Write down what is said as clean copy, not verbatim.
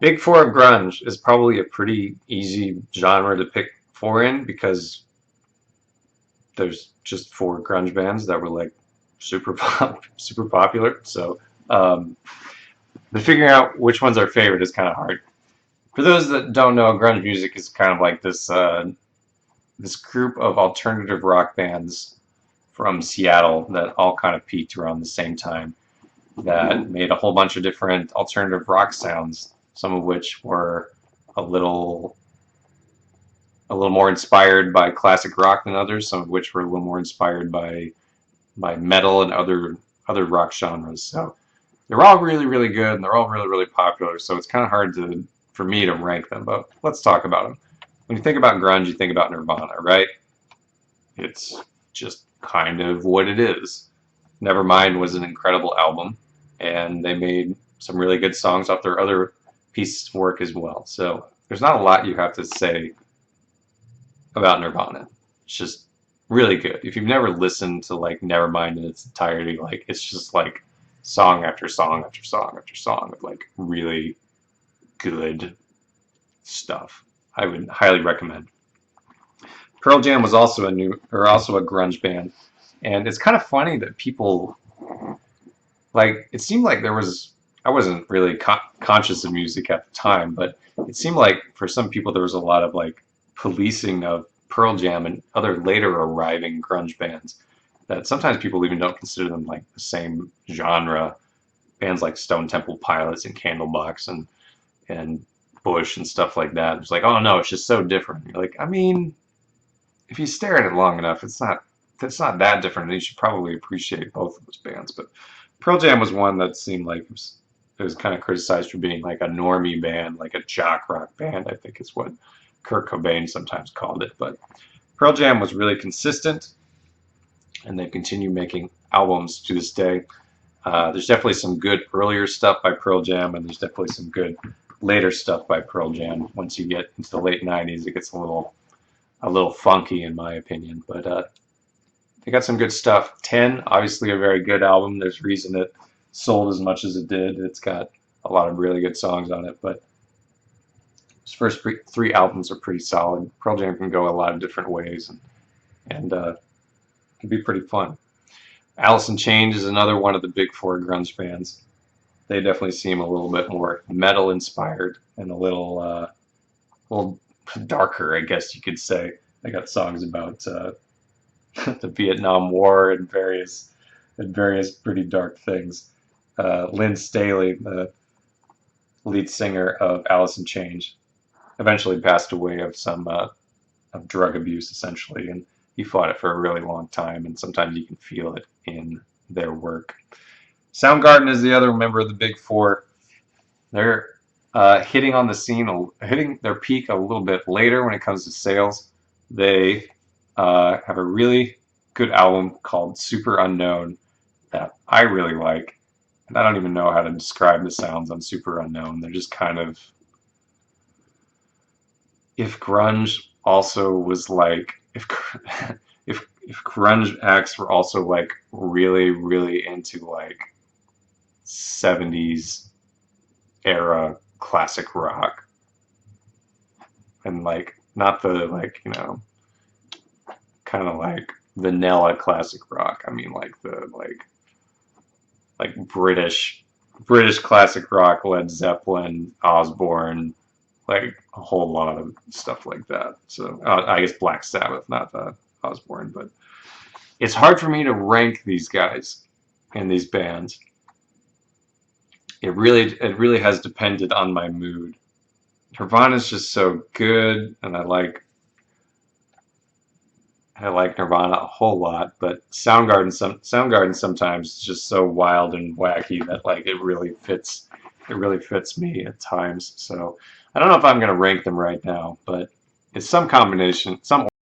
Big Four of grunge is probably a pretty easy genre to pick four in because there's just four grunge bands that were like super popular. So, um, but figuring out which one's our favorite is kind of hard. For those that don't know, grunge music is kind of like this group of alternative rock bands from Seattle that all kind of peaked around the same time that made a whole bunch of different alternative rock sounds, some of which were a little a little more inspired by classic rock than others, some of which were a little more inspired by metal and other rock genres. So they're all really good and they're all really popular. So it's kind of hard to for me to rank them, but let's talk about them. When you think about grunge, you think about Nirvana, right? It's just kind of what it is. Nevermind was an incredible album, and they made some really good songs off their other pieces of work as well. So there's not a lot you have to say about Nirvana. It's just really good. If you've never listened to like Nevermind in its entirety, like it's just like song after song after song after song of like really good stuff. I would highly recommend. Pearl Jam was also also a grunge band, and it's kind of funny that people like it seemed like there was I wasn't really conscious of music at the time, but it seemed like for some people there was a lot of like policing of Pearl Jam and other later arriving grunge bands that sometimes people even don't consider them like the same genre. Bands like Stone Temple Pilots and Candlebox and Bush and stuff like that. It's like, oh no, it's just so different. You're like, I mean, if you stare at it long enough, it's not that different. You should probably appreciate both of those bands. But Pearl Jam was one that seemed like it was kind of criticized for being like a normie band, like a jock rock band, I think is what Kurt Cobain sometimes called it. But Pearl Jam was really consistent, and they continue making albums to this day. There's definitely some good earlier stuff by Pearl Jam, and there's definitely some good later stuff by Pearl Jam. Once you get into the late '90s, it gets a little funky in my opinion, but they got some good stuff. 10, obviously a very good album. There's reason it sold as much as it did. It's got a lot of really good songs on it, but his first three albums are pretty solid. Pearl Jam can go a lot of different ways and can be pretty fun. Alice in Chains is another one of the big four grunge bands. They definitely seem a little bit more metal inspired and little darker, I guess you could say. They got songs about the Vietnam War and various pretty dark things. Lynn Staley, the lead singer of Alice in Chains, eventually passed away of some of drug abuse, essentially, and he fought it for a really long time. And sometimes you can feel it in their work. Soundgarden is the other member of the Big Four. They're hitting on the scene, hitting their peak a little bit later when it comes to sales. They have a really good album called Super Unknown that I really like. And I don't even know how to describe the sounds on Super Unknown. They're just kind of. If grunge also was like. If grunge acts were also like really into like 70s era classic rock and like not the like kind of like vanilla classic rock. I mean like the like British classic rock, Led Zeppelin, Osbourne, like a whole lot of stuff like that. So I guess Black Sabbath, not Osbourne, but it's hard for me to rank these guys and these bands. It really has depended on my mood. Nirvana's just so good, and I like Nirvana a whole lot, but Soundgarden sometimes is just so wild and wacky that like it really fits me at times. So I don't know if I'm gonna rank them right now, but it's some combination, some